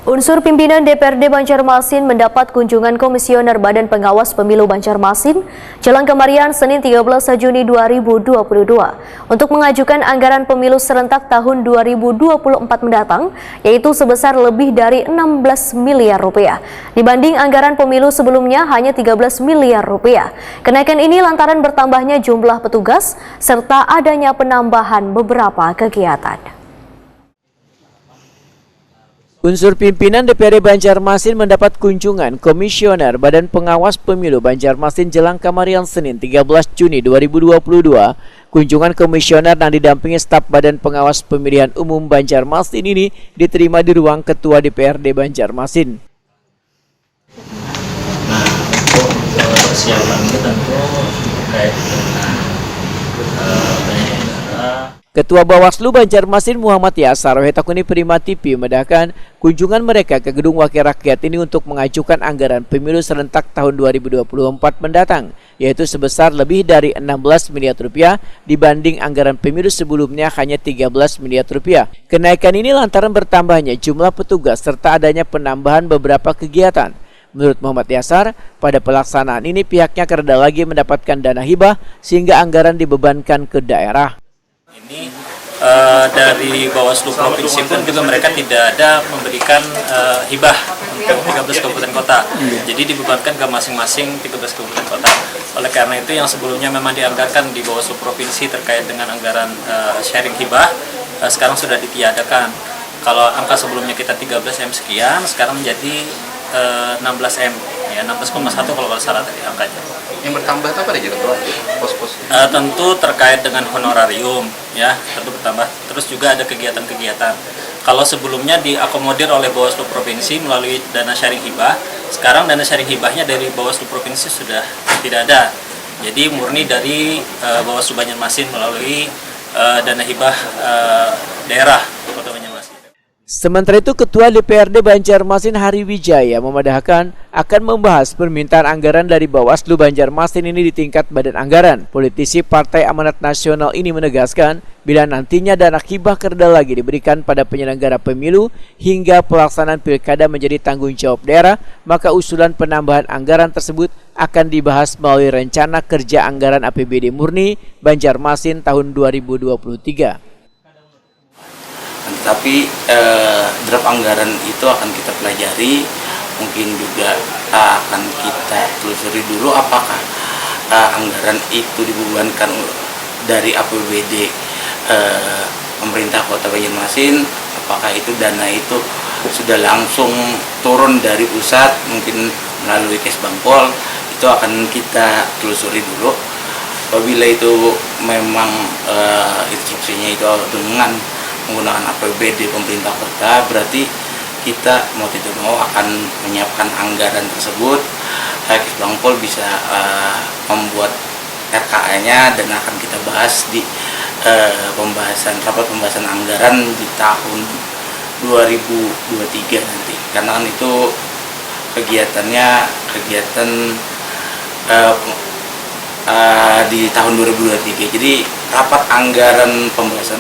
Unsur pimpinan DPRD Banjarmasin mendapat kunjungan Komisioner Badan Pengawas Pemilu Banjarmasin jelang kemarin Senin 13 Juni 2022 untuk mengajukan anggaran pemilu serentak tahun 2024 mendatang, yaitu sebesar lebih dari 16 miliar rupiah. Dibanding anggaran pemilu sebelumnya hanya 13 miliar rupiah. Kenaikan ini lantaran bertambahnya jumlah petugas serta adanya penambahan beberapa kegiatan. Unsur pimpinan DPRD Banjarmasin mendapat kunjungan Komisioner Badan Pengawas Pemilu Banjarmasin jelang kemarin Senin 13 Juni 2022. Kunjungan komisioner yang didampingi staf Badan Pengawas Pemilihan Umum Banjarmasin ini diterima di ruang Ketua DPRD Banjarmasin. Nah, untuk persiapan itu tentu terkait dengan Ketua Bawaslu Banjarmasin Muhammad Yasar Takuni Prima TV medahkan kunjungan mereka ke Gedung Wakil Rakyat ini untuk mengajukan anggaran pemilu serentak tahun 2024 mendatang, yaitu sebesar lebih dari 16 miliar rupiah dibanding anggaran pemilu sebelumnya hanya 13 miliar rupiah. Kenaikan ini lantaran bertambahnya jumlah petugas serta adanya penambahan beberapa kegiatan. Menurut Muhammad Yasar, pada pelaksanaan ini pihaknya kereda lagi mendapatkan dana hibah sehingga anggaran dibebankan ke daerah. Ini dari Bawaslu Provinsi pun juga mereka tidak ada memberikan hibah untuk 13 kabupaten kota. Jadi dibebankan ke masing-masing 13 kabupaten kota. Oleh karena itu yang sebelumnya memang dianggarkan di Bawaslu Provinsi terkait dengan anggaran sharing hibah, sekarang sudah ditiadakan. Kalau angka sebelumnya kita 13M sekian, sekarang menjadi 16M, ya 16,1 kalau salah tadi angkanya. Yang bertambah itu apa aja pos-pos? Tentu terkait dengan honorarium, ya tentu bertambah. Terus juga ada kegiatan-kegiatan. Kalau sebelumnya diakomodir oleh Bawaslu Provinsi melalui dana sharing hibah, sekarang dana sharing hibahnya dari Bawaslu Provinsi sudah tidak ada. Jadi murni dari Bawaslu Banjarmasin melalui dana hibah daerah Kota Banjarmasin. Sementara itu, Ketua DPRD Banjarmasin Hari Wijaya memadahkan akan membahas permintaan anggaran dari Bawaslu Banjarmasin ini di tingkat badan anggaran. Politisi Partai Amanat Nasional ini menegaskan bila nantinya dana hibah kereda lagi diberikan pada penyelenggara pemilu hingga pelaksanaan pilkada menjadi tanggung jawab daerah, maka usulan penambahan anggaran tersebut akan dibahas melalui rencana kerja anggaran APBD murni Banjarmasin tahun 2023. Tapi draft anggaran itu akan kita pelajari, mungkin juga akan kita telusuri dulu apakah anggaran itu dibebankan dari APBD pemerintah Kota Banjarmasin, apakah itu dana itu sudah langsung turun dari pusat, mungkin melalui Kesbangpol, itu akan kita telusuri dulu. Apabila itu memang instruksinya itu dengan menggunakan APBD pemerintah kota, berarti kita mau tidak mau akan menyiapkan anggaran tersebut. Kesbangpol bisa membuat RKA-nya dan akan kita bahas di rapat pembahasan anggaran di tahun 2023 nanti. Karena kan itu kegiatan di tahun 2023. Jadi rapat anggaran pembahasan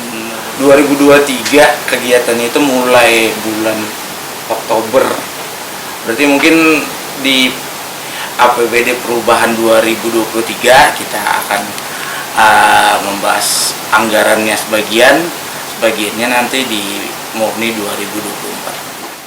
2023 kegiatannya itu mulai bulan Oktober. Berarti mungkin di APBD perubahan 2023 kita akan membahas anggarannya sebagiannya nanti di murni 2024.